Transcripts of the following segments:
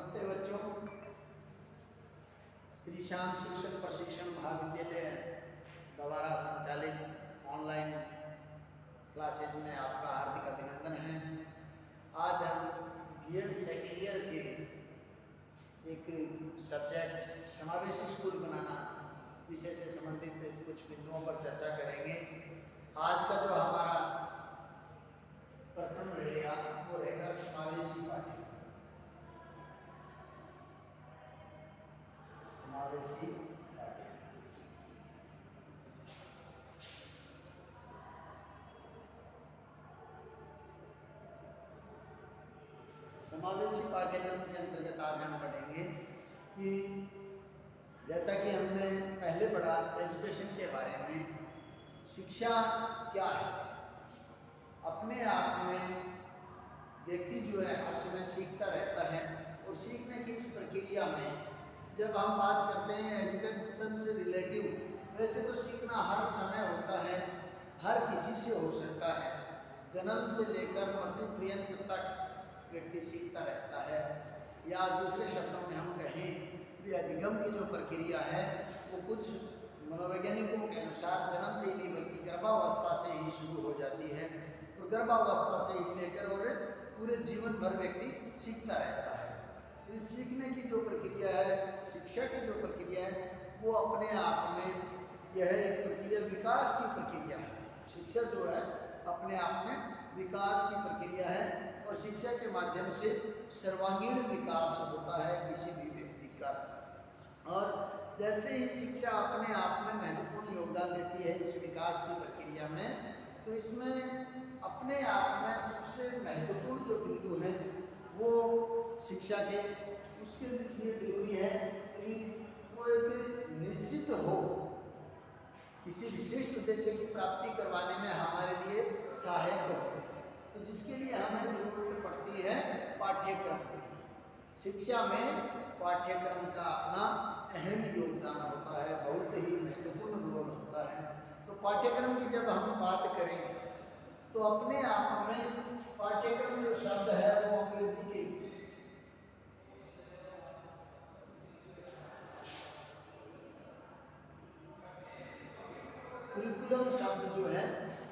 नमस्ते बच्चों। श्री श्याम शिक्षक प्रशिक्षण महाविद्यालय द्वारा संचालित ऑनलाइन क्लासेज में आपका हार्दिक अभिनंदन है। आज हम बीएड सेकेंड ईयर के एक सब्जेक्ट समावेशी स्कूल बनाना विषय से संबंधित कुछ बिंदुओं पर चर्चा करेंगे। आज का जो हमारा प्रकरण रहेगा वो रहेगा समावेशी पाठ्यक्रम। समावेशी पाठ्यक्रम समावेशी पाठ्यक्रम के अंतर्गत आज हम पढ़ेंगे कि जैसा कि हमने पहले पढ़ा एजुकेशन के बारे में, शिक्षा क्या है। अपने आप में व्यक्ति जो है हर समय सीखता रहता है और सीखने की इस प्रक्रिया में जब हम बात करते हैं एजुकेशन से रिलेटिव, वैसे तो सीखना हर समय होता है, हर किसी से हो सकता है। जन्म से लेकर मृत्यु पर्यंत तक व्यक्ति सीखता रहता है, या दूसरे शब्दों में हम कहें कि अधिगम की जो प्रक्रिया है वो कुछ मनोवैज्ञानिकों के अनुसार जन्म से ही नहीं बल्कि गर्भावस्था से ही शुरू हो जाती है और गर्भावस्था से ही लेकर और पूरे जीवन भर व्यक्ति सीखता रहता है। इस सीखने की जो प्रक्रिया है, शिक्षा की जो प्रक्रिया है, वो अपने आप में यह एक प्रक्रिया विकास की प्रक्रिया है। शिक्षा जो है अपने आप में विकास की प्रक्रिया है और शिक्षा के माध्यम से सर्वांगीण विकास होता है किसी भी व्यक्ति का। और जैसे ही शिक्षा अपने आप में महत्वपूर्ण योगदान देती है इस विकास की प्रक्रिया में, तो इसमें अपने आप में सबसे महत्वपूर्ण जो बिंदु है वो शिक्षा के उसके लिए जरूरी है कि वो एक निश्चित हो, किसी विशिष्ट उद्देश्य की प्राप्ति करवाने में हमारे लिए सहायक हो। तो जिसके लिए हमें जरूरत पड़ती है पाठ्यक्रम की। शिक्षा में पाठ्यक्रम का अपना अहम योगदान होता है, बहुत ही महत्वपूर्ण रोल होता है। तो पाठ्यक्रम की जब हम बात करें तो अपने आप में पाठ्यक्रम जो शब्द है वो अंग्रेजी के करिकुलम शब्द जो है,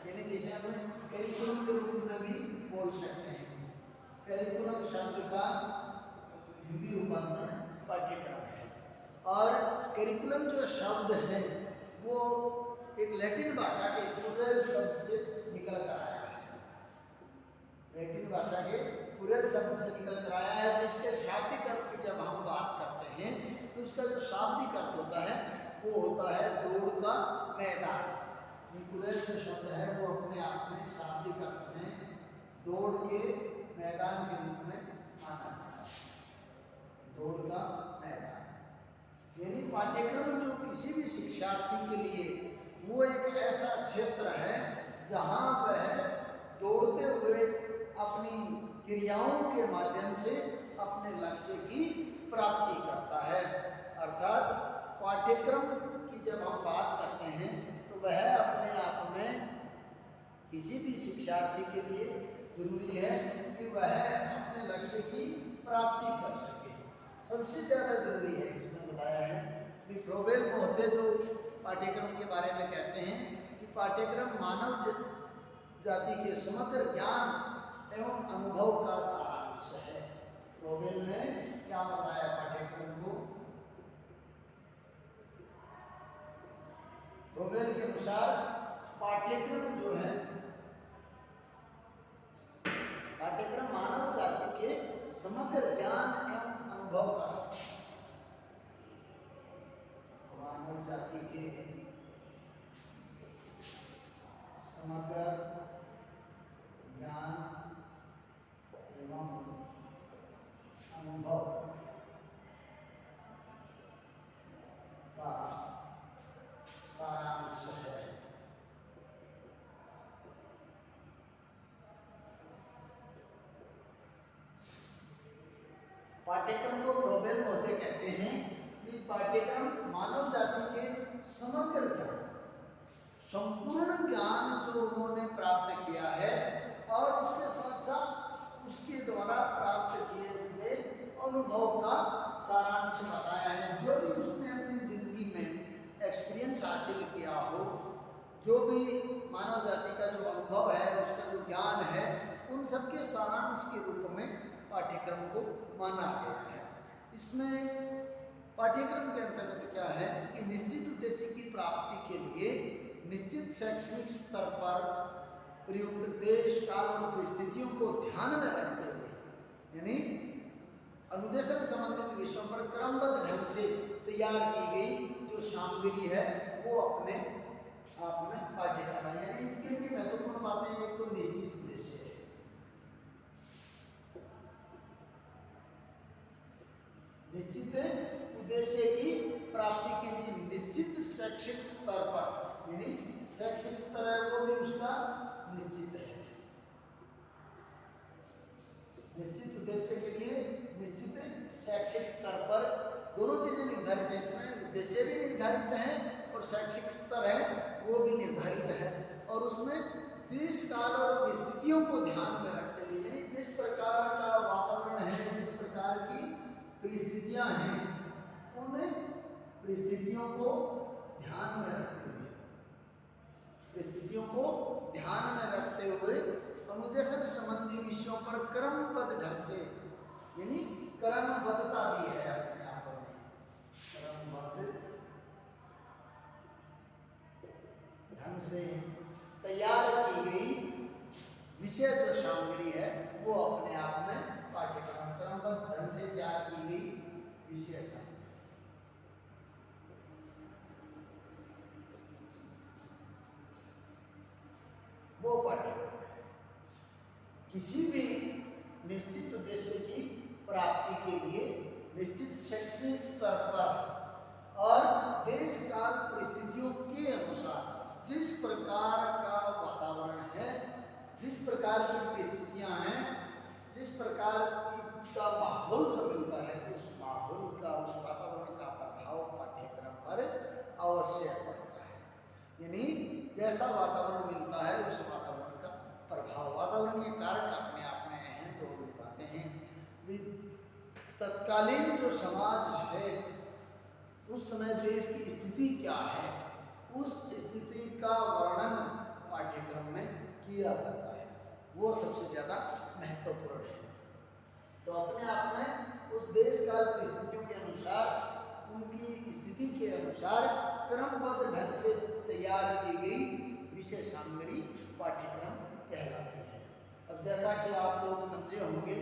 यानी जिसे हम करिकुलम के रूप में भी बोल सकते हैं। करिकुलम शब्द का हिंदी रूपांतरण पाठ्यक्रम है। और करिकुलम जो शब्द है वो एक लैटिन भाषा के कुरेर शब्द से निकल कर आया है। लैटिन भाषा के कुरेर शब्द से निकल कर आया है, जिसके शाब्दिक अर्थ की जब हम बात करते हैं तो उसका जो शाब्दिक अर्थ होता है वो होता है दौड़ का मैदान। कुरेर जो शब्द है वो अपने आप में शाब्दिक अर्थ में दौड़ के मैदान के रूप में माना जाता है। दौड़ का मैदान यानी पाठ्यक्रम जो किसी भी शिक्षार्थी के लिए वो एक ऐसा क्षेत्र है जहाँ वह दौड़ते हुए अपनी क्रियाओं के माध्यम से अपने लक्ष्य की प्राप्ति करता है। अर्थात पाठ्यक्रम की जब हम बात करते हैं तो वह अपने आप में किसी भी शिक्षार्थी के लिए जरूरी है कि वह अपने लक्ष्य की प्राप्ति कर सके। सबसे ज़्यादा जरूरी है इसमें बताया है कि फ्रोबेल मोहते जो पाठ्यक्रम के बारे में कहते हैं कि पाठ्यक्रम मानव जाति के समग्र ज्ञान एवं अनुभव का सारांश है। फ्रोबेल ने क्या बताया पाठ्यक्रम को? फ्रोबेल के अनुसार पाठ्यक्रम जो है, पाठ्यक्रम मानव जाति के समग्र ज्ञान एवं अनुभव का सारांश। मानव जाति के समग्र ज्ञान एवं अनुभव का सारांश है। पाठ्यक्रम को फ्रोबेल मोहते कहते हैं कि पाठ्यक्रम मानव जाति के समग्र ज्ञान, संपूर्ण ज्ञान जो उन्होंने प्राप्त किया है और उसके साथ साथ उसके द्वारा प्राप्त किए हुए अनुभव का सारांश बताया है। जो भी उसने अपनी जिंदगी में एक्सपीरियंस हासिल किया हो, जो भी मानव जाति का जो अनुभव है, उसका जो ज्ञान है, उन सबके सारांश के रूप में पाठ्यक्रम को माना गया है। इसमें पाठ्यक्रम के अंतर्गत क्या है कि निश्चित उद्देश्य की प्राप्ति के लिए निश्चित शैक्षणिक स्तर पर प्रयुक्त देश, काल और परिस्थितियों को ध्यान में रखते हुए, यानी अनुदेशन संबंधित विषयों पर क्रमबद्ध ढंग से तैयार की गई जो सामग्री है, वो अपने आप में पाठ्यक्रम है। यानी इसके लिए महत्वपूर्ण बातें, एक तो निश्चित उद्देश्य है, निश्चित उद्देश्य की प्राप्ति के लिए निश्चित शैक्षिक स्तर पर, यानी शैक्षिक स्तर है वो भी उसका निश्चित है। निश्चित उद्देश्य के लिए निश्चित शैक्षिक स्तर पर दोनों चीजें निर्धारित है। इसमें उद्देश्य भी निर्धारित है और शैक्षिक स्तर है वो भी निर्धारित है। और उसमें देश, काल और परिस्थितियों को ध्यान में रखते हुए, यानी जिस प्रकार का वातावरण है, जिस प्रकार की परिस्थितियां हैं, उन परिस्थितियों को ध्यान में रखते हुए, परिस्थितियों को ध्यान में रखते हुए अनुदेशन संबंधी विषयों पर क्रमबद्ध ढंग से, यानी क्रमबद्धता भी है अपने आप में, क्रमबद्ध ढंग से तैयार की गई विषय जो सामग्री है वो अपने आप में पाठ्यक्रम, क्रमबद्ध ढंग से तैयार की गई विषय सामग्री, वो पाठ्यक्रम किसी भी निश्चित उद्देश्य की प्राप्ति के लिए निश्चित शैक्षणिक स्तर पर और देश, काल, परिस्थितियों के अनुसार जिस प्रकार का वातावरण है, जिस प्रकार की परिस्थितियां हैं, जिस प्रकार का माहौल जो मिलता है, उस माहौल का, उस वातावरण का प्रभाव पाठ्यक्रम पर अवश्य पड़ता है। यानी जैसा वातावरण मिलता है उस वातावरण का प्रभाव, वातावरणीय कारक अपने आप में अहम रोल निभाते हैं। तत्कालीन जो समाज है, उस समय देश की स्थिति क्या है, उस स्थिति का वर्णन पाठ्यक्रम में किया जाता है, वो सबसे ज़्यादा महत्वपूर्ण है। तो अपने आप में उस देश काल परिस्थितियों के अनुसार, उनकी स्थिति के अनुसार क्रमबद्ध ढंग से तैयार की गई विषय सामग्री पाठ्यक्रम कहलाती है। अब जैसा कि आप लोग समझे होंगे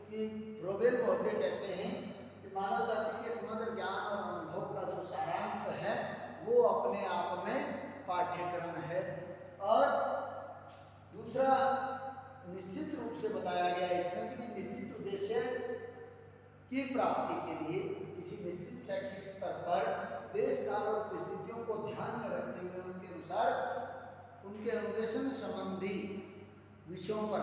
कि रोबेल महोदय कहते हैं कि मानव जाति के समग्र ज्ञान और अनुभव का जो सारांश है वो अपने आप में पाठ्यक्रम है। और दूसरा निश्चित रूप से बताया गया इसमें कि निश्चित उद्देश्य की प्राप्ति के लिए किसी निश्चित शैक्षिक स्तर पर देश, काल और परिस्थितियों को ध्यान में रखते हुए उनके अनुसार उनके अनुदेशन संबंधी विषयों पर,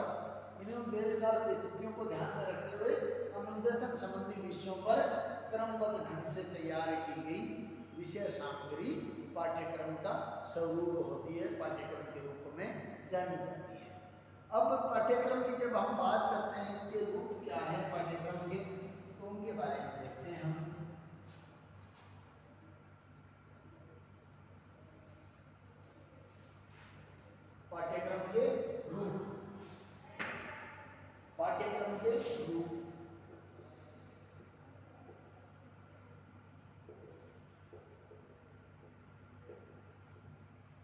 इन्हें देश, काल, परिस्थितियों को ध्यान में रखते हुए अनुदेशन संबंधी विषयों पर क्रमबद्ध ढंग से तैयार की गई विषय सामग्री पाठ्यक्रम का स्वरूप होती है, पाठ्यक्रम के रूप में जानी जाती है। अब पाठ्यक्रम की जब हम बात करते हैं, इसके रूप क्या है पाठ्यक्रम के, तो उनके बारे में देखते हैं हम। पाठ्यक्रम के रूप, पाठ्यक्रम के रूप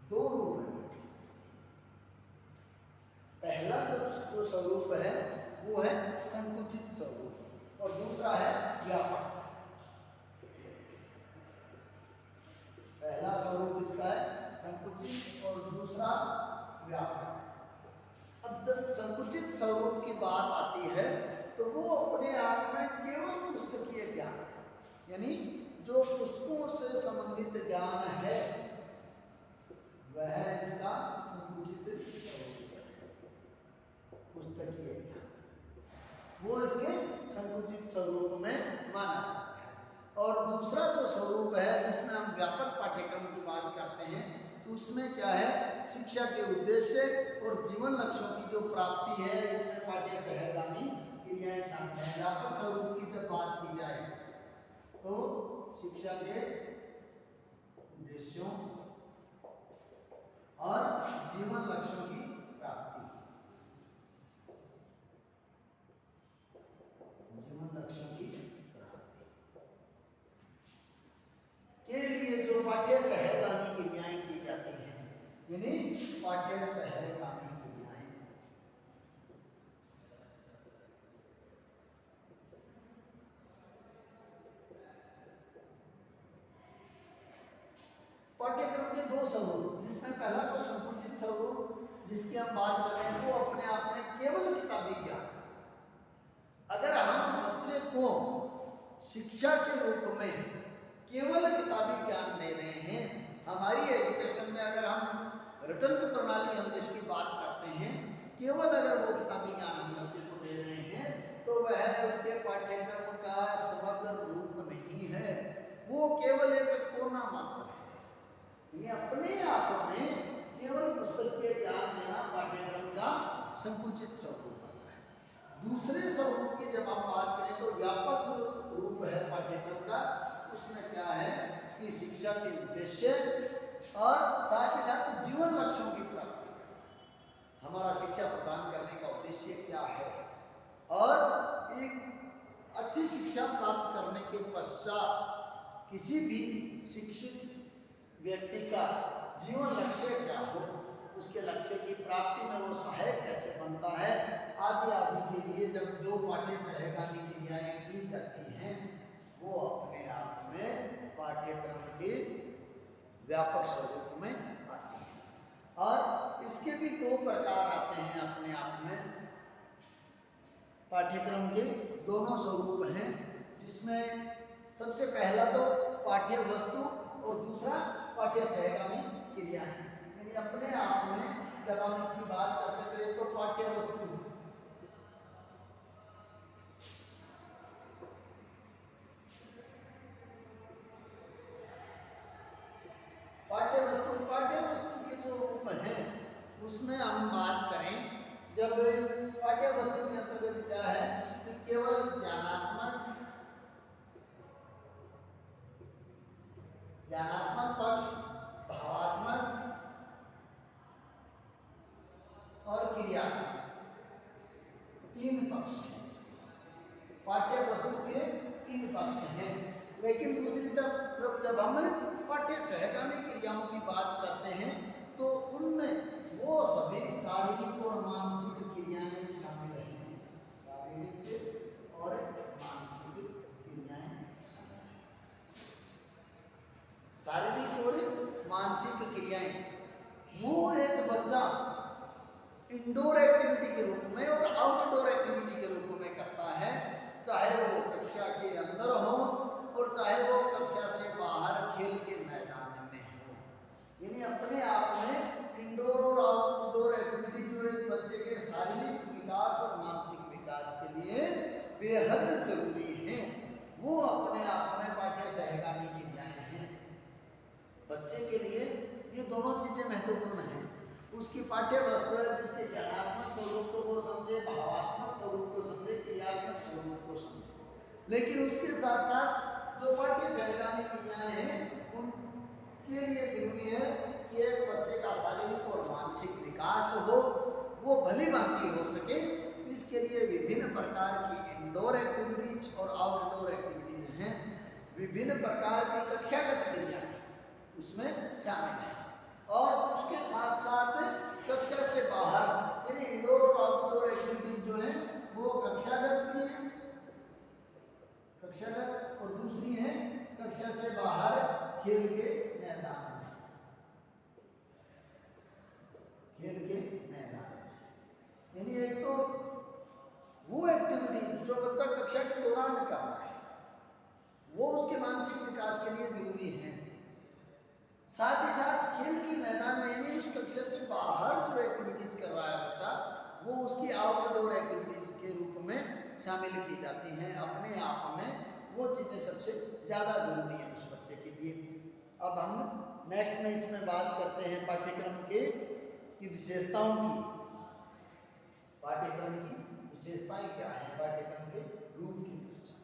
दो रूप है। पहला जो स्वरूप है वो है संकुचित स्वरूप और दूसरा है व्यापक। पहला स्वरूप इसका है संकुचित और दूसरा व्यापक। अब जब संकुचित स्वरूप की बात आती है तो वो अपने आप में केवल पुस्तकीय ज्ञान, यानी जो पुस्तकों से संबंधित ज्ञान है वह इसका संकुचित स्वरूप है, पुस्तकीय ज्ञान, वो इसके संकुचित स्वरूप में माना जाता है। और दूसरा जो स्वरूप है जिसमें हम व्यापक पाठ्यक्रम की बात करते हैं, तो उसमें क्या है, शिक्षा के उद्देश्य और जीवन लक्ष्यों की जो प्राप्ति है, इसमें पाठ्य सहगामी क्रियाएं शामिल हैं। व्यापक स्वरूप की जब बात तो शिक्षा के उद्देश्यों और जीवन लक्ष्यों की प्राप्ति, जीवन लक्ष्यों की प्राप्ति के लिए जो पाठ्य सहगामी क्रियाएं की जाती हैं, यानी पाठ्य सहगामी क्रियाएं, पाठ्यक्रम के दो स्वरूप, जिसमें पहला तो संकुचित स्वरूप जिसकी हम बात करें वो अपने आप में केवल किताबी ज्ञान। अगर हम बच्चे को शिक्षा के रूप में केवल किताबी ज्ञान दे रहे हैं, हमारी एजुकेशन में अगर हम रटंत प्रणाली हम जिसकी बात करते हैं, केवल अगर वो किताबी ज्ञान हम बच्चे को दे रहे हैं तो वह उसके पाठ्यक्रम का समग्र रूप नहीं है, वो केवल एक कोना मात्र है। ये अपने आप में केवल पुस्तकीय ज्ञान देना पाठ्यक्रम का संकुचित स्वरूप आता है। दूसरे स्वरूप की जब हम बात करें तो व्यापक जो रूप है पाठ्यक्रम का, उसमें क्या है कि शिक्षा के उद्देश्य और साथ ही साथ जीवन लक्ष्यों की प्राप्ति, हमारा शिक्षा प्रदान करने का उद्देश्य क्या है और एक अच्छी शिक्षा प्राप्त करने के पश्चात किसी भी शिक्षित व्यक्ति का जीवन लक्ष्य क्या हो, उसके लक्ष्य की प्राप्ति में वो सहायक कैसे बनता है, आदि आदि के लिए जब जो पाठ्य सहगामी क्रियाएं की जाती हैं वो अपने आप में पाठ्यक्रम के व्यापक स्वरूप में आती है। और इसके भी दो प्रकार आते हैं अपने आप में, पाठ्यक्रम के दोनों स्वरूप हैं, जिसमें सबसे पहला तो पाठ्य वस्तु और दूसरा पाठ्य सहगामी क्रियाएं। यानी अपने आप में जब हम इसकी बात करते हैं तो एक तो पाठ्य वस्तु, पाठ्य वस्तु के जो रूप है उसमें हम बात करें, जब पाठ्य वस्तु के अंतर्गत क्या है कि केवल ज्ञानात्मक पक्ष, भावात्मक और क्रियात्मक, तीन पक्ष हैं। पाठ्य वस्तु के तीन पक्ष हैं। लेकिन दूसरी तरफ जब हम पाठ्य सहगामी क्रियाओं की बात करते हैं तो उनमें वो सभी शारीरिक और मानसिक क्रियाएं शामिल हैं। शारीरिक और मानसिक क्रियाएं शामिल हैं। शारीरिक और मानसिक क्रियाएं जो एक बच्चा इंडोर एक्टिविटी के रूप में और आउटडोर एक्टिविटी के रूप में करता है, चाहे वो कक्षा के अंदर हो और चाहे वो कक्षा से बाहर खेल के मैदान में हो, यानी अपने आप में इंडोर और आउटडोर एक्टिविटी जो एक बच्चे के शारीरिक विकास और मानसिक विकास के लिए बेहद जरूरी है, वो अपने आप में पाठ्य सहगामी क्रियाएं हैं। बच्चे के लिए ये दोनों चीजें महत्वपूर्ण हैं। उसकी पाठ्य वस्तु है जिसके ज्ञानात्मक स्वरूप को वो समझे, भावात्मक स्वरूप को समझे, क्रियात्मक स्वरूप को समझे। लेकिन उसके साथ साथ जो पाठ्य सहगामी क्रियाएं हैं उनके लिए जरूरी है कि एक बच्चे का शारीरिक और मानसिक विकास हो, वो भली भांति हो सके। इसके लिए विभिन्न प्रकार की इंडोर एक्टिविटीज और आउटडोर एक्टिविटीज हैं। विभिन्न प्रकार की कक्षागत क्रियाएं उसमें शामिल है और उसके साथ साथ कक्षा से बाहर यानी इंडोर और आउटडोर एक्टिविटीज जो है वो कक्षागत भी है, कक्षागत, और दूसरी है कक्षा से बाहर खेल के मैदान में, खेल के मैदान में। यानी एक तो वो एक्टिविटी जो बच्चा कक्षा के दौरान कर रहा है वो उसके मानसिक विकास के लिए जरूरी है, साथ ही साथ खेल के मैदान में यानी उस कक्षा से बाहर जो एक्टिविटीज कर रहा है बच्चा वो उसकी आउटडोर एक्टिविटीज के रूप में शामिल की जाती हैं। अपने आप में वो चीज़ें सबसे ज़्यादा जरूरी है उस बच्चे के लिए। अब हम नेक्स्ट में इसमें बात करते हैं पाठ्यक्रम की विशेषताओं की। पाठ्यक्रम की विशेषताएं क्या है, पाठ्यक्रम के रूप की पहचान।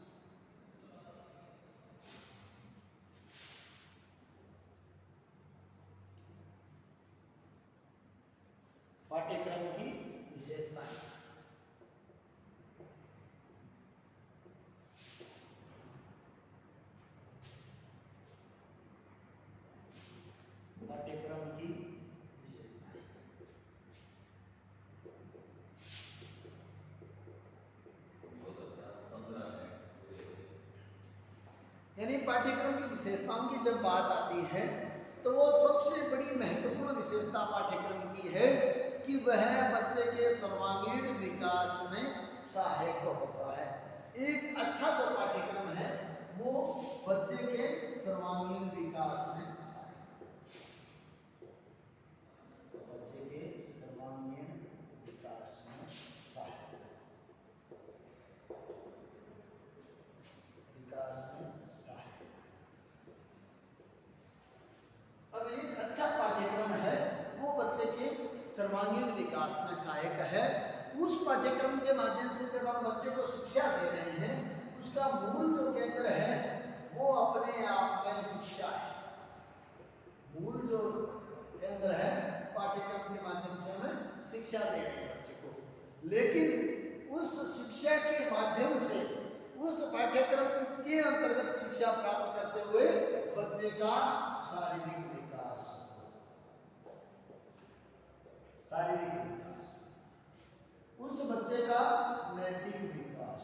यानी पाठ्यक्रम की विशेषताओं की जब बात आती है तो वो सबसे बड़ी महत्वपूर्ण विशेषता पाठ्यक्रम की है कि वह बच्चे के सर्वांगीण विकास में सहायक होता है। एक अच्छा जो पाठ्यक्रम है वो बच्चे के सर्वांगीण विकास में सहायक, बच्चे के सर्वांगीण विकास में सहायक, विकास में सहायक। अब एक अच्छा पाठ्यक्रम है वो बच्चे के सर्वांगीण विकास में सहायक है। उस पाठ्यक्रम के माध्यम से जब हम बच्चे को शिक्षा दे रहे हैं उसका मूल जो केंद्र है वो अपने आप में शिक्षा है। मूल जो केंद्र है पाठ्यक्रम के माध्यम से हमें शिक्षा दे रहे हैं बच्चे को, लेकिन उस शिक्षा के माध्यम से उस पाठ्यक्रम के अंतर्गत शिक्षा प्राप्त करते हुए बच्चे का शारीरिक विकास, शारीरिक विकास, उस बच्चे का नैतिक विकास,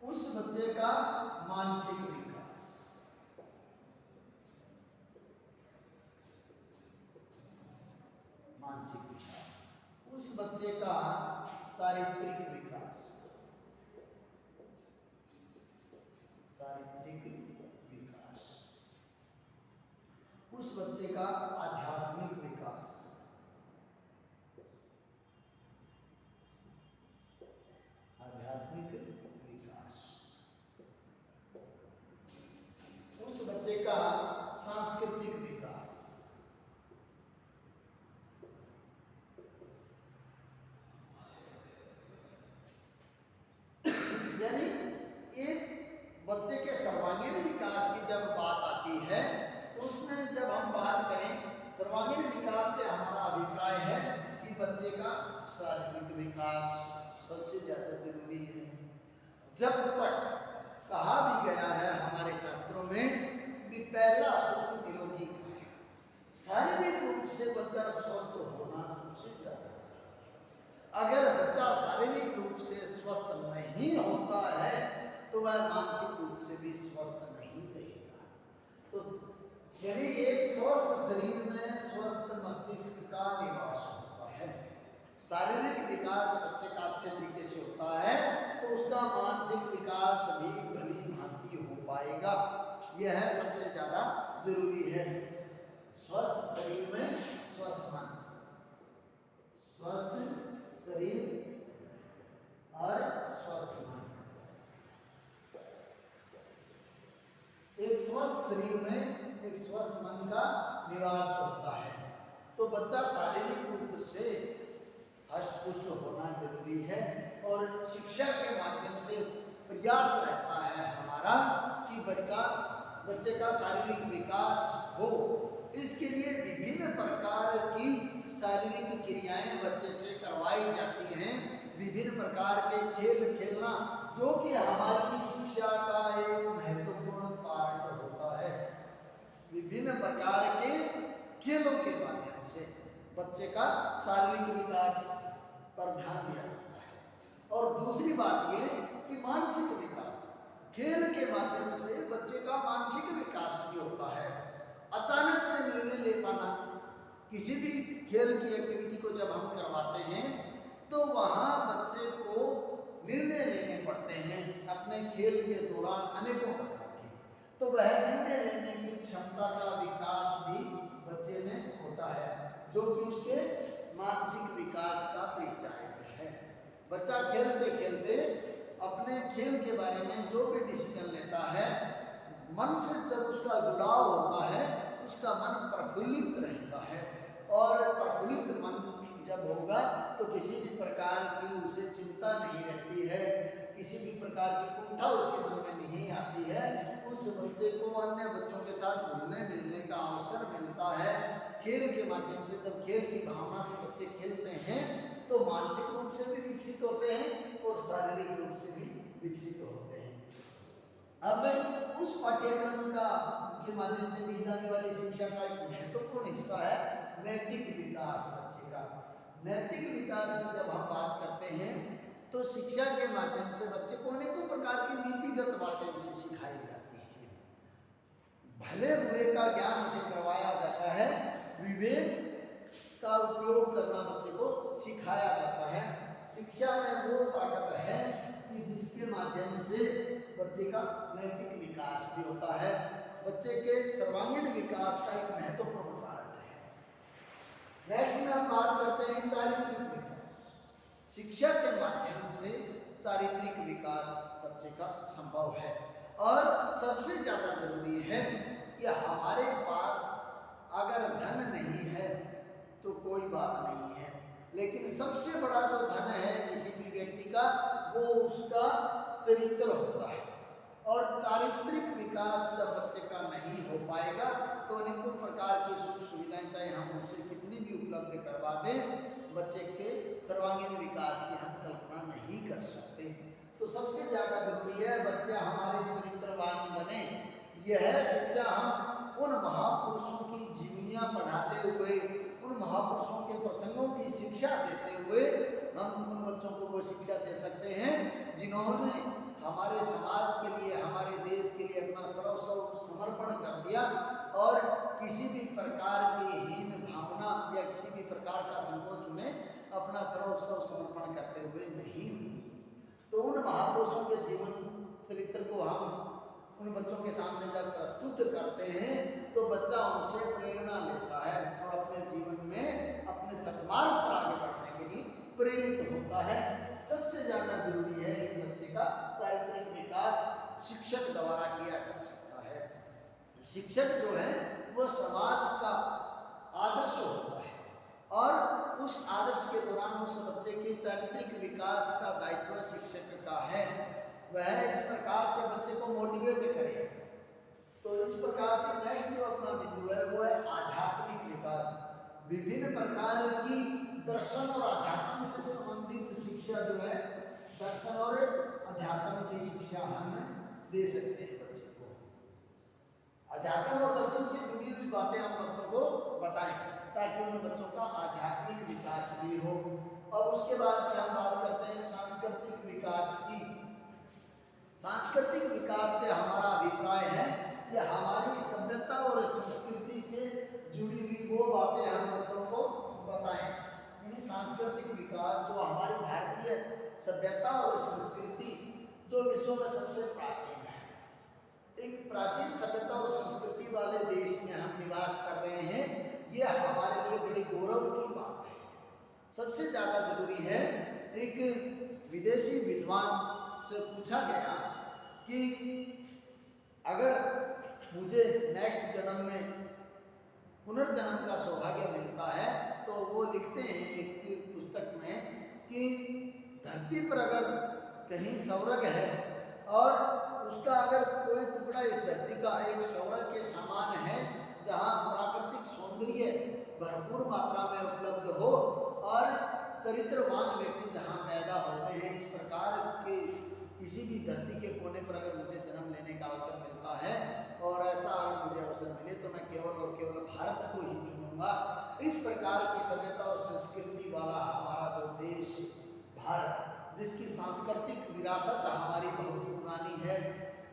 उस बच्चे का मानसिक विकास, मानसिक विकास, उस बच्चे का चारित्रिक विकास, चारित्रिक विकास, उस बच्चे का आध्यात्मिक विकास, आध्यात्मिक विकास, उस बच्चे का सांस्कृतिक विकास, यानी एक बच्चे के सर्वांगीण विकास की जब बात आती है तो उसमें जब हम बात करें सर्वांगीण विकास से हमारा अभिप्राय है कि बच्चे का शारीरिक विकास सबसे ज्यादा जरूरी है। जब तक कहा भी गया है हमारे शास्त्रों में कि पहला सुख निरोगी का है, शारीरिक रूप से बच्चा स्वस्थ होना सबसे ज्यादा जरूरी। अगर बच्चा शारीरिक रूप से स्वस्थ नहीं होता है तो वह मानसिक रूप से भी स्वस्थ नहीं रहेगा। तो यदि एक स्वस्थ शरीर में स्वस्थ मस्तिष्क का निवास होता है, शारीरिक विकास बच्चे का अच्छे तरीके से होता है तो उसका मानसिक विकास भी भली भांति हो पाएगा। यह सबसे ज्यादा जरूरी है। स्वस्थ शरीर में स्वस्थ मन, स्वस्थ शरीर और स्वस्थ मन। एक स्वस्थ शरीर में एक स्वस्थ मन का निवास होता है तो बच्चा शारीरिक रूप से हष्ट-पुष्ट होना जरूरी है। और शिक्षा के माध्यम से प्रयास रहता है हमारा कि बच्चे का शारीरिक विकास हो। इसके लिए विभिन्न प्रकार की शारीरिक क्रियाएं बच्चे से करवाई जाती हैं। विभिन्न प्रकार के खेल खेलना जो कि हमारी शिक्षा का एक महत्वपूर्ण पार्ट होता है। विभिन्न प्रकार के खेलों के माध्यम से बच्चे का शारीरिक विकास पर ध्यान दिया जाता है। और दूसरी बात ये कि मानसिक विकास, खेल के माध्यम से बच्चे का मानसिक विकास भी होता है। अचानक से निर्णय ले पाना, किसी भी खेल की एक्टिविटी को जब हम करवाते हैं तो वहाँ बच्चे को निर्णय लेने पड़ते हैं अपने खेल के दौरान अनेकों प्रकार के, तो वह निर्णय लेने की क्षमता का विकास भी बच्चे में होता है जो कि उसके मानसिक विकास का परिचायक है। बच्चा खेलते खेलते अपने खेल के बारे में जो भी डिसीजन लेता है, मन से जब उसका जुड़ाव होता है उसका मन प्रफुल्लित रहता है। और प्रफुल्लित मन जब होगा तो किसी भी प्रकार की उसे चिंता नहीं रहती है, किसी भी प्रकार की कुंठा उसके मन में नहीं आती है। उस बच्चे को अन्य बच्चों के साथ घुलने मिलने का अवसर मिलता है। खेल के माध्यम से जब खेल की भावना से बच्चे खेलते हैं तो मानसिक रूप से भी विकसित होते हैं और शारीरिक रूप से भी विकसित होते हैं। अब उस पाठ्यक्रम का के माध्यम से दी जाने वाली शिक्षा का एक महत्वपूर्ण हिस्सा है नैतिक विकास बच्चे का। नैतिक विकास की जब हम बात करते हैं तो तो शिक्षा के माध्यम से बच्चे को अनेकों प्रकार की नीतिगत बातें उसे सिखाई जाती हैं। भले बुरे का ज्ञान उसे करवाया जाता है, विवेक का उपयोग करना बच्चे को सिखाया जाता है। शिक्षा में वो ताकत है कि जिसके माध्यम से बच्चे का नैतिक विकास भी होता है, बच्चे के सर्वांगीण विकास का एक महत्वपूर्ण पार्ट है। नेक्स्ट में हम बात करते हैं चारित्रिक विकास। शिक्षा के माध्यम से चारित्रिक विकास बच्चे का संभव है और सबसे ज्यादा जरूरी है कि हमारे पास अगर धन नहीं है तो कोई बात नहीं है, लेकिन सबसे बड़ा जो धन है किसी भी व्यक्ति का वो उसका चरित्र होता है। और चारित्रिक विकास जब बच्चे का नहीं हो पाएगा तो अनेकों प्रकार की सुख सुविधाएं चाहे हम उसे कितनी भी उपलब्ध करवा दें, बच्चे के सर्वांगीण विकास की हम कल्पना नहीं कर सकते। तो सबसे ज्यादा जरूरी है बच्चे हमारे चरित्रवान बने। यह शिक्षा हम उन महापुरुषों की जीवनियां पढ़ाते हुए, उन महापुरुषों के प्रसंगों की शिक्षा देते हुए हम उन बच्चों को वो शिक्षा दे सकते हैं जिन्होंने हमारे समाज के लिए, हमारे देश के लिए अपना सर्वस्व समर्पण कर दिया और किसी भी प्रकार की हीन भावना या किसी भी प्रकार का संकोच उन्हें अपना सर्वस्व समर्पण करते हुए नहीं हुई। तो उन महापुरुषों के जीवन चरित्र को हम उन बच्चों के सामने जब प्रस्तुत करते हैं तो बच्चा उनसे प्रेरणा लेता है और अपने जीवन में अपने सन्मार्ग पर आगे बढ़ने के लिए प्रेरित होता है। सबसे ज्यादा जरूरी है एक बच्चे का चारित्रिक विकास शिक्षक द्वारा किया जा सकता है। शिक्षक जो है वो समाज का आदर्श होता है और उस आदर्श के दौरान उस बच्चे के चारित्रिक विकास का दायित्व शिक्षक का है। वह इस प्रकार से बच्चे को मोटिवेट करे। तो इस प्रकार से नेक्स्ट जो अपना बिंदु है वो है आध्यात्मिक विकास। विभिन्न प्रकार की दर्शन और अध्यात्म से संबंधित शिक्षा जो है, दर्शन और अध्यात्म की शिक्षा हम दे सकते हैं बच्चे को। अध्यात्म और दर्शन से जुड़ी हुई बातें हम बच्चों को बताएं ताकि उन बच्चों का आध्यात्मिक विकास भी हो। अब उसके बाद हम बात करते हैं सांस्कृतिक विकास की। सांस्कृतिक विकास से हमारा अभिप्राय है कि हमारी सभ्यता और संस्कृति से जुड़ी हुई वो बातें हम बच्चों को बताएं। यानी सांस्कृतिक विकास जो हमारी भारतीय सभ्यता और संस्कृति जो विश्व में सबसे प्राचीन है, एक प्राचीन सभ्यता और संस्कृति वाले देश में हम निवास कर रहे हैं, ये हमारे लिए बड़े गौरव की बात है। सबसे ज्यादा जरूरी है, एक विदेशी विद्वान से पूछा गया कि अगर मुझे नेक्स्ट जन्म में पुनर्जन्म का सौभाग्य मिलता है तो वो लिखते हैं एक पुस्तक में कि धरती पर अगर कहीं स्वर्ग है और उसका अगर कोई टुकड़ा इस धरती का एक स्वर्ग के समान है जहाँ प्राकृतिक सौंदर्य भरपूर मात्रा में उपलब्ध हो और चरित्रवान व्यक्ति जहाँ पैदा होते हैं, इस प्रकार के किसी भी धरती के कोने पर अगर मुझे जन्म लेने का अवसर मिलता है और ऐसा अगर मुझे अवसर मिले तो मैं केवल और केवल भारत को ही चुनूंगा। इस प्रकार की सभ्यता और संस्कृति वाला हमारा जो देश भारत, जिसकी सांस्कृतिक विरासत हमारी बहुत पुरानी है,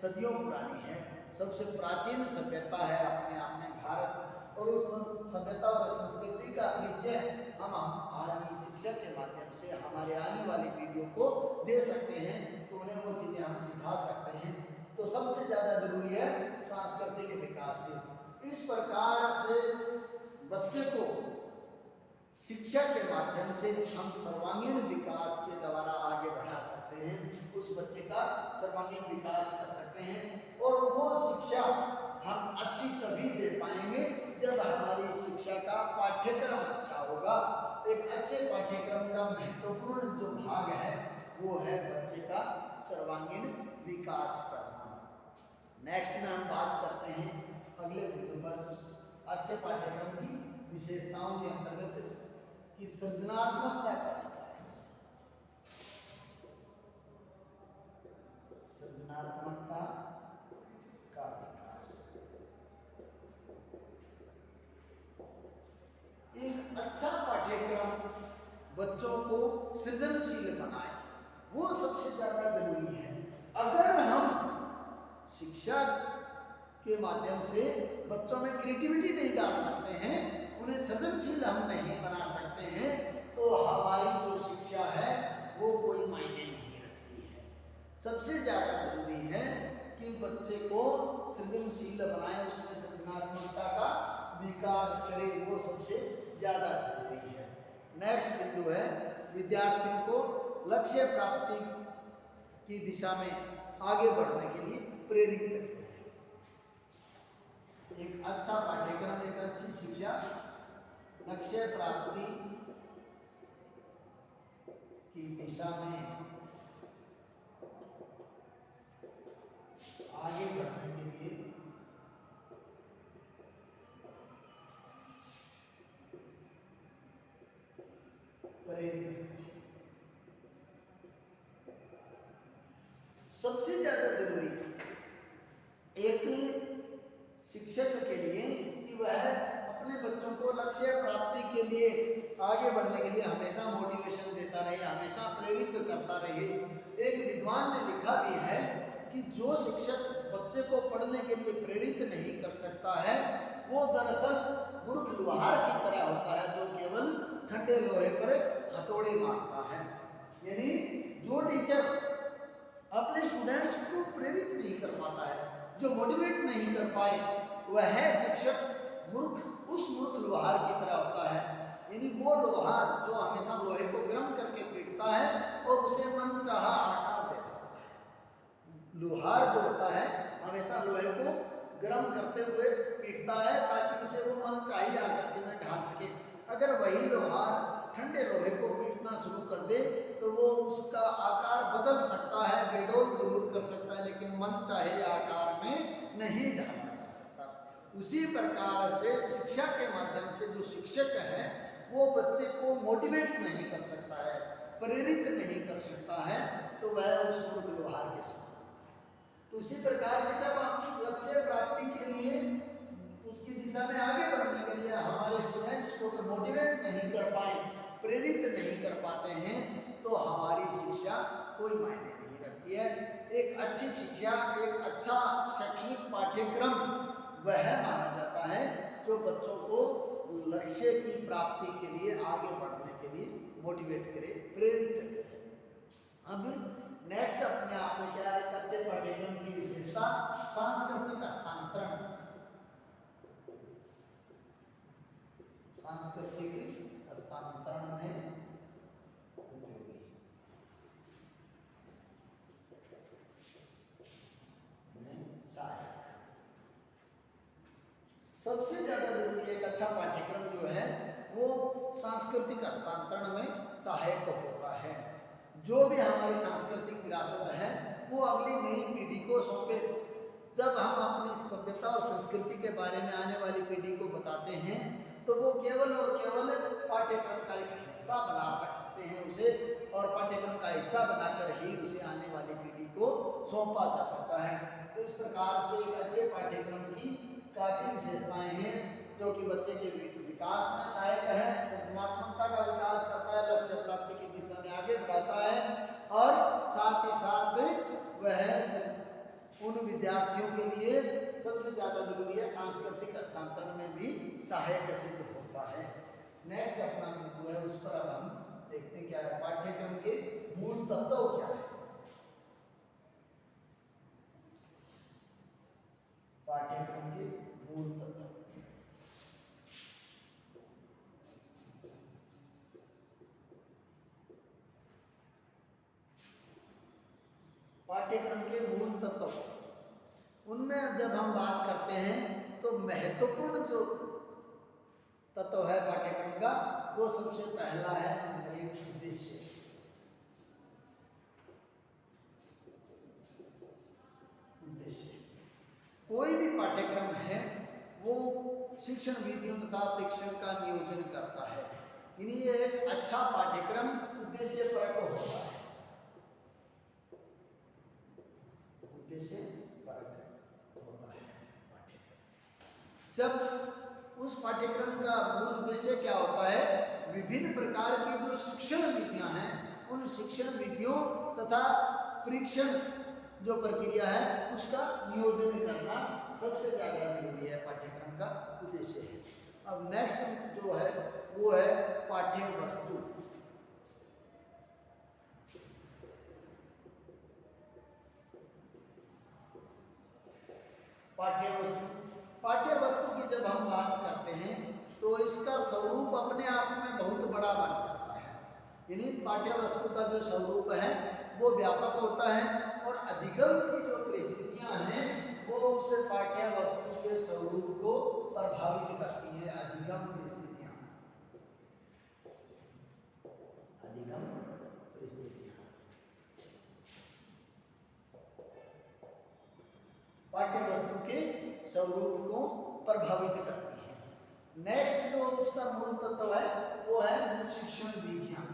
सदियों पुरानी है, सबसे प्राचीन सभ्यता है अपने आप में भारत। और उस सभ्यता और संस्कृति का परिचय हम आज की शिक्षा के माध्यम से हमारे आने वाली पीढ़ियों को दे सकते हैं, तो उन्हें वो चीजें हम सिखा सकते हैं। तो सबसे ज्यादा जरूरी है सांस्कृतिक विकास भी। इस प्रकार से बच्चे को शिक्षा के माध्यम से हम सर्वांगीण विकास के द्वारा आगे बढ़ा सकते हैं, उस बच्चे का सर्वांगीण विकास कर सकते हैं। और वो शिक्षा हम अच्छी तभी दे पाएंगे जब हमारी शिक्षा का पाठ्यक्रम अच्छा होगा। एक अच्छे पाठ्यक्रम का महत्वपूर्ण जो भाग है वो है बच्चे का सर्वांगीण विकास करना। नेक्स्ट में हम बात करते हैं अगले बिंदु पर अच्छे पाठ्यक्रम की विशेषताओं के अंतर्गत की सृजनात्मकता का विकास। सृजनात्मकता का विकास एक अच्छा पाठ्यक्रम बच्चों को सृजनशील बनाए, वो सबसे ज़्यादा जरूरी है। अगर हम शिक्षा के माध्यम से बच्चों में क्रिएटिविटी नहीं डाल सकते हैं, उन्हें सृजनशील हम नहीं बना सकते हैं, तो हमारी जो शिक्षा है वो कोई मायने नहीं रखती है। सबसे ज़्यादा जरूरी है कि बच्चे को सृजनशील बनाए, उसमें सृजनात्मकता का विकास करे, वो सबसे ज़्यादा जरूरी है। नेक्स्ट बिंदु है विद्यार्थियों को लक्ष्य प्राप्ति की दिशा में आगे बढ़ने के लिए प्रेरित करते हैं। एक अच्छा पाठ्यक्रम, एक अच्छी शिक्षा लक्ष्य प्राप्ति की दिशा में आगे बढ़ने के लिए प्रेरित करें। सबसे ज्यादा जरूरी एक शिक्षक के लिए कि वह अपने बच्चों को लक्ष्य प्राप्ति के लिए आगे बढ़ने के लिए हमेशा मोटिवेशन देता रहे, हमेशा प्रेरित करता रहे। एक विद्वान ने लिखा भी है कि जो शिक्षक बच्चे को पढ़ने के लिए प्रेरित नहीं कर सकता है, वो दरअसल मूर्ख लोहार की तरह होता है, जो केवल ठंडे लोहे पर हथौड़े मारता है। यानी जो टीचर अपने स्टूडेंट्स को प्रेरित नहीं कर पाता है, जो मोटिवेट नहीं कर पाए, वह शिक्षक उस मूर्ख लोहार की तरह होता है। यानी वो लोहार जो हमेशा लोहे को गर्म करके पीटता है और उसे मनचाहा आकार दे देता है। लोहार जो होता है हमेशा लोहे को गर्म करते हुए पीटता है ताकि उसे वो मनचाही आकृति में ढाल सके। अगर वही लोहार ठंडे लोहे को पीटना शुरू कर दे तो वो उसका आकार बदल सकता है, बेडोल जरूर कर सकता है, लेकिन मनचाहे आकार में नहीं ढाला जा सकता। उसी प्रकार से शिक्षा के माध्यम से जो शिक्षक है वो बच्चे को मोटिवेट नहीं कर सकता है, प्रेरित नहीं कर सकता है, तो वह उस मूर्ख लोहार के समान। तो उसी प्रकार से जब हम लक्ष्य प्राप्ति के लिए उसकी दिशा में आगे बढ़ने के लिए हमारे स्टूडेंट्स को मोटिवेट नहीं कर पाए, प्रेरित नहीं कर पाते हैं, तो हमारी शिक्षा कोई मायने नहीं रखती है। एक अच्छी शिक्षा, एक अच्छा शैक्षणिक पाठ्यक्रम वह माना जाता है जो बच्चों को लक्ष्य की प्राप्ति के लिए आगे बढ़ने के लिए मोटिवेट करे, प्रेरित करे। अब नेक्स्ट अपने आप में क्या है, अच्छे पाठ्यक्रम की विशेषता सांस्कृतिक हस्तांतरण। सांस्कृतिक हस्तांतरण में उपयोगी सहायक। सबसे ज्यादा जरूरी एक अच्छा पाठ्यक्रम जो है वो सांस्कृतिक हस्तांतरण में सहायक होता है। जो भी हमारी सांस्कृतिक विरासत है वो अगली नई पीढ़ी को सौंपे। जब हम अपनी सभ्यता और संस्कृति के बारे में आने वाली पीढ़ी को बताते हैं तो वो केवल और केवल पाठ्यक्रम का एक हिस्सा बना सकते हैं उसे, और पाठ्यक्रम का हिस्सा बनाकर ही उसे आने वाली पीढ़ी को सौंपा जा सकता है। तो इस प्रकार से एक अच्छे पाठ्यक्रम की काफ़ी विशेषताएं हैं जो कि बच्चे के विकास में सहायक है, सृजनात्मकता का विकास करता है, लक्ष्य प्राप्ति की दिशा में आगे बढ़ाता है, और साथ ही साथ वह उन विद्यार्थियों के लिए सबसे ज़्यादा जरूरी है सांस्कृतिक हस्तांतरण में भी सहायक सिद्ध होता है। नेक्स्ट अपना बिंदु है, उस पर अब हम देखते हैं क्या है, पाठ्यक्रम के मूल तत्व क्या है। पाठ्यक्रम के मूल तत्व पाठ्यक्रम के मूल तत्व, उनमें जब हम बात करते हैं तो महत्वपूर्ण जो तत्व है पाठ्यक्रम का वो सबसे पहला है एक उद्देश्य। उद्देश्य कोई भी पाठ्यक्रम है वो शिक्षण विधियों तथा प्रेक्षण का नियोजन करता है। यानी ये एक अच्छा पाठ्यक्रम उद्देश्य परक होता है। उद्देश्य परक होता है पाठ्यक्रम। जब उस पाठ्यक्रम का मूल उद्देश्य क्या होता है, विभिन्न प्रकार की जो शिक्षण विधियां हैं उन शिक्षण विधियों तथा परीक्षण जो प्रक्रिया है उसका नियोजन करना सबसे ज़्यादा जरूरी है, पाठ्यक्रम का उद्देश्य है। अब नेक्स्ट जो है वो है पाठ्य वस्तु। पाठ्य वस्तु की जब हम बात करते हैं तो इसका स्वरूप अपने आप में बहुत बड़ा बन जाता है। यानी पाठ्य वस्तु का जो स्वरूप है वो व्यापक होता है और अधिगम की जो परिस्थितियां हैं वो उस पाठ्य वस्तु के स्वरूप को प्रभावित करती है। अधिगम परिस्थितियां, अधिगम परिस्थितियां पाठ्य वस्तु के स्वरूप को प्रभावित करती है। नेक्स्ट जो उसका मूल तत्व है वो है शिक्षण विधियां।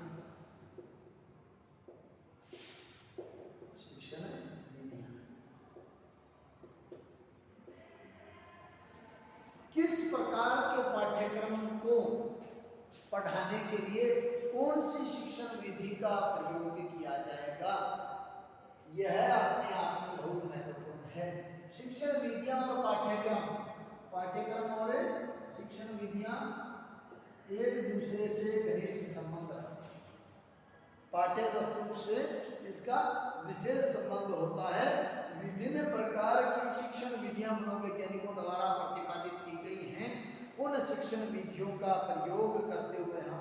शिक्षण विधियां किस प्रकार के पाठ्यक्रम को पढ़ाने के लिए कौन सी शिक्षण विधि का प्रयोग किया जाएगा, यह अपने आप में बहुत महत्वपूर्ण है। शिक्षण विधियां और पाठ्यक्रम और शिक्षण विधियां एक दूसरे से घनिष्ठ संबंध रखती हैं। पाठ्य वस्तु से इसका विशेष संबंध होता है। विभिन्न प्रकार की शिक्षण विधियां मनोवैज्ञानिकों द्वारा प्रतिपादित की गई हैं। उन शिक्षण विधियों का प्रयोग करते हुए हम